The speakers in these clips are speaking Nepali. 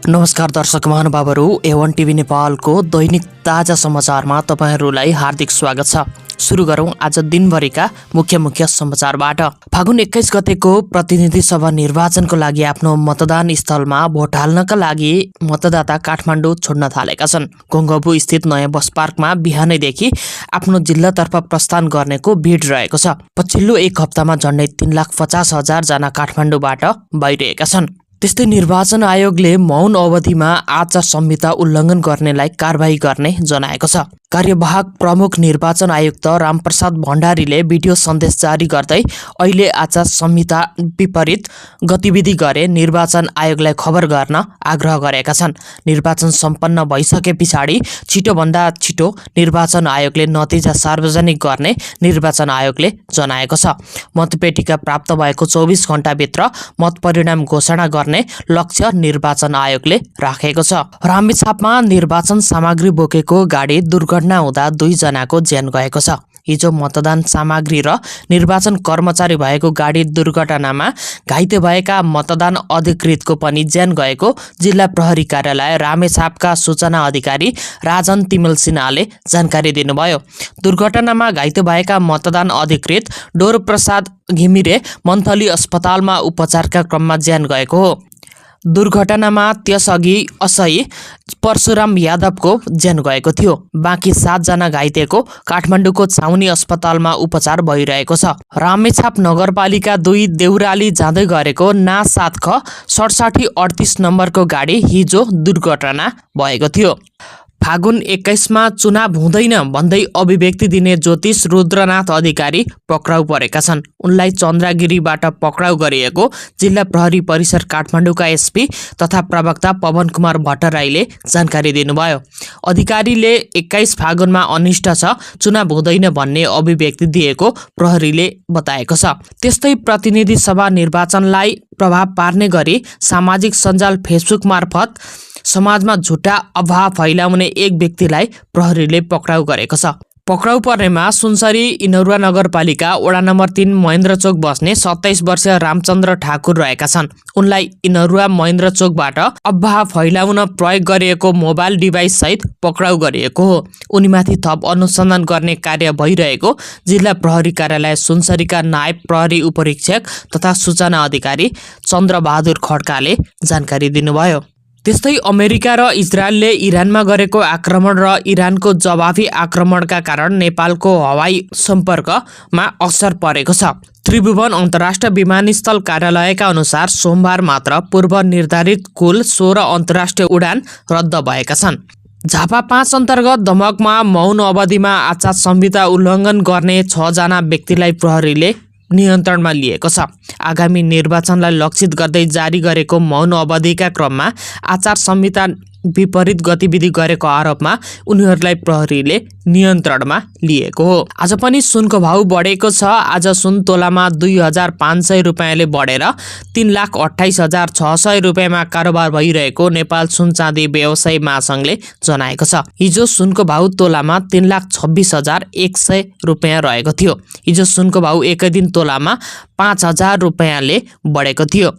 नमस्कार दर्शक महानुभावहरू, A1 टिभी नेपालको दैनिक ताजा समाचारमा तपाईहरूलाई हार्दिक स्वागत छ। सुरु गरौं आज दिनभरिका मुख्य समाचारबाट। फागुन 21 गतेको प्रतिनिधि सभा निर्वाचनको लागि आफ्नो मतदान स्थलमा भोट हाल्नका लागि मतदाता काठमाडौँ छोड्न थालेका छन्। गोंगबु स्थित नयाँ बस पार्कमा बिहानैदेखि आफ्नो जिल्लातर्फ प्रस्थान गर्नेको भिड रहेको छ। पछिल्लो एक हप्तामा झन्डै 3,50,000 जना काठमाडौँबाट बाहिरिएका छन्। त्यस्तै निर्वाचन आयोगले मौन अवधिमा आचार संहिता उल्लङ्घन गर्नेलाई कारबाही गर्ने जनाएको छ। कार्यवाहक प्रमुख निर्वाचन आयुक्त रामप्रसाद भण्डारीले भिडियो सन्देश जारी गर्दै अहिले आचार संहिता विपरीत गतिविधि गरे निर्वाचन आयोगलाई खबर गर्न आग्रह गरेका छन्। निर्वाचन सम्पन्न भइसके पछाडि छिटोभन्दा छिटो निर्वाचन आयोगले नतिजा सार्वजनिक गर्ने निर्वाचन आयोगले जनाएको छ। मतपेटिका प्राप्त भएको 24 घण्टाभित्र मत परिणाम घोषणा गर्ने लक्ष्य निर्वाचन आयोगले राखेको छ। रामेछापमा निर्वाचन सामग्री बोकेको गाडी दुर्घटना हुँदा 2 जनाको ज्यान गएको छ। हिजो मतदान सामग्री र निर्वाचन कर्मचारी भएको गाडी दुर्घटनामा घाइते भएका मतदान अधिकृतको पनि ज्यान गएको जिल्ला प्रहरी कार्यालय रामेछापका सूचना अधिकारी राजन तिमल सिन्हाले जानकारी दिनुभयो। दुर्घटनामा घाइते भएका मतदान अधिकृत डोरप्रसाद घिमिरे मन्थली अस्पतालमा उपचारका क्रममा ज्यान गएको हो। दुर्घटनामा त्यसअघि असही परशुराम यादवको ज्यान गएको थियो। बाँकी 7 जना घाइतेको काठमाडौँको छाउनी अस्पतालमा उपचार भइरहेको छ। रामेछाप नगरपालिका 2 देउराली जाँदै गरेको ना 7 ख 6738 नम्बरको गाडी हिजो दुर्घटना भएको थियो। फागुन 21 मा चुनाव हुँदैन भन्दै अभिव्यक्ति दिने ज्योतिष रुद्रनाथ अधिकारी पक्राउ परेका छन्। उनलाई चन्द्रगिरीबाट पक्राउ गरिएको जिल्ला प्रहरी परिसर काठमाडौँका एसपी तथा प्रवक्ता पवन कुमार भट्टराईले जानकारी दिनुभयो। अधिकारीले 21 फागुनमा अनिष्ट छ, चुनाव हुँदैन भन्ने अभिव्यक्ति दिएको प्रहरीले बताएको छ। त्यस्तै प्रतिनिधि सभा निर्वाचनलाई प्रभाव पार्ने गरी सामाजिक सञ्जाल फेसबुक मार्फत समाजमा झुटा अफवाह फैलाउने एक व्यक्तिलाई प्रहरीले पक्राउ गरेको छ। पक्राउ पर्नेमा सुनसरी इनौरा नगरपालिका वडा नम्बर 3 महेन्द्र चोक बस्ने 27 वर्षीय रामचन्द्र ठाकुर रहेका छन्। उनलाई इनौरा महेन्द्र चोकबाट अफवाह फैलाउन प्रयोग गरिएको मोबाइल डिभाइस सहित पक्राउ गरिएको हो। उनीमाथि थप अनुसन्धान गर्ने कार्य भइरहेको जिल्ला प्रहरी कार्यालय सुनसरीका नायब प्रहरी उपरीक्षक तथा सूचना अधिकारी चन्द्रबहादुर खड्काले जानकारी दिनुभयो। त्यस्तै अमेरिका र इजरायलले इरानमा गरेको आक्रमण र इरानको जवाफी आक्रमणका कारण नेपालको हवाई सम्पर्कमा असर परेको छ। त्रिभुवन अन्तर्राष्ट्रिय विमानस्थल कार्यालयका अनुसार सोमबार मात्र पूर्व निर्धारित कुल 16 अन्तर्राष्ट्रिय उडान रद्द भएका छन्। झापा 5 अन्तर्गत दमकमा मौन अवधिमा आचार संहिता उल्लङ्घन गर्ने 6 जना व्यक्तिलाई प्रहरीले नियन्त्रणमा लिएको छ। आगामी निर्वाचनलाई लक्षित गर्दै जारी गरेको मौन अवधिका क्रममा आचार संहिता विपरीत गतिविधि गरेको आरोपमा उनीहरूलाई प्रहरीले नियन्त्रणमा लिएको हो। आज पनि सुनको भाउ बढेको छ। आज सुन तोलामा 2,500 रुपियाँले बढेर 3,28,600 रुपियाँमा कारोबार भइरहेको नेपाल सुन चाँदी व्यवसायी महासंघले जनाएको छ। हिजो सुनको भाउ तोलामा 3,26,100 रुपियाँ रहेको थियो। हिजो सुनको भाउ एकै दिन तोलामा 5,000 रुपियाँले बढेको थियो।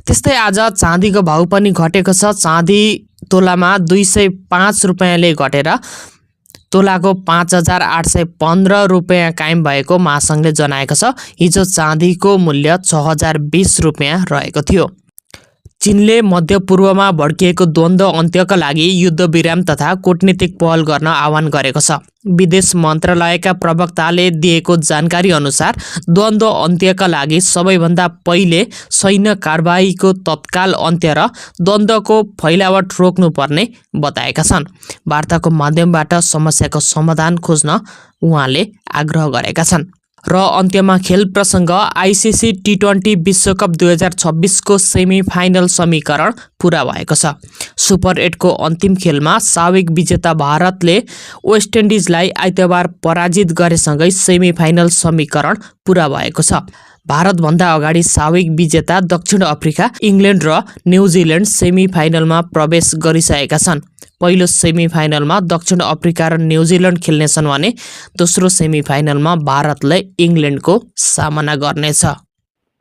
त्यस्तै आज चाँदीको भाउ पनि घटेको छ। चाँदी तोलामा 205 रुपियाँले घटेर तोलाको 5,815 रुपियाँ कायम भएको महासंघले जनाएको छ। हिजो चाँदीको मूल्य 6,020 रुपियाँ रहेको थियो। चीनले मध्यपूर्वमा भड्किएको द्वन्द्व अन्त्यका लागि युद्धविराम तथा कूटनीतिक पहल गर्न आह्वान गरेको छ। विदेश मन्त्रालयका प्रवक्ताले दिएको जानकारी अनुसार द्वन्द्व अन्त्यका लागि सबैभन्दा पहिले सैन्य कारबाहीको तत्काल अन्त्य र द्वन्द्वको फैलावट रोक्नुपर्ने बताएका छन्। वार्ताको माध्यमबाट समस्याको समाधान खोज्न उहाँले आग्रह गरेका छन्। र अन्त्यमा खेल प्रसङ्ग आइसिसी टी20 विश्वकप 2026 को सेमी फाइनल समीकरण पूरा भएको छ। सुपर 8 को अन्तिम खेलमा साविक विजेता भारतले वेस्ट इन्डिजलाई आइतबार पराजित गरेसँगै सेमी फाइनल समीकरण पूरा भएको छ। भारतभन्दा अगाडि साविक विजेता दक्षिण अफ्रिका, इङ्ल्यान्ड र न्युजिल्यान्ड सेमी फाइनलमा प्रवेश गरिसकेका छन्। पहिलो सेमी फाइनलमा दक्षिण अफ्रिका र न्युजिल्यान्ड खेल्नेछन् भने दोस्रो सेमी फाइनलमा भारतले इङ्ल्यान्डको सामना गर्नेछ।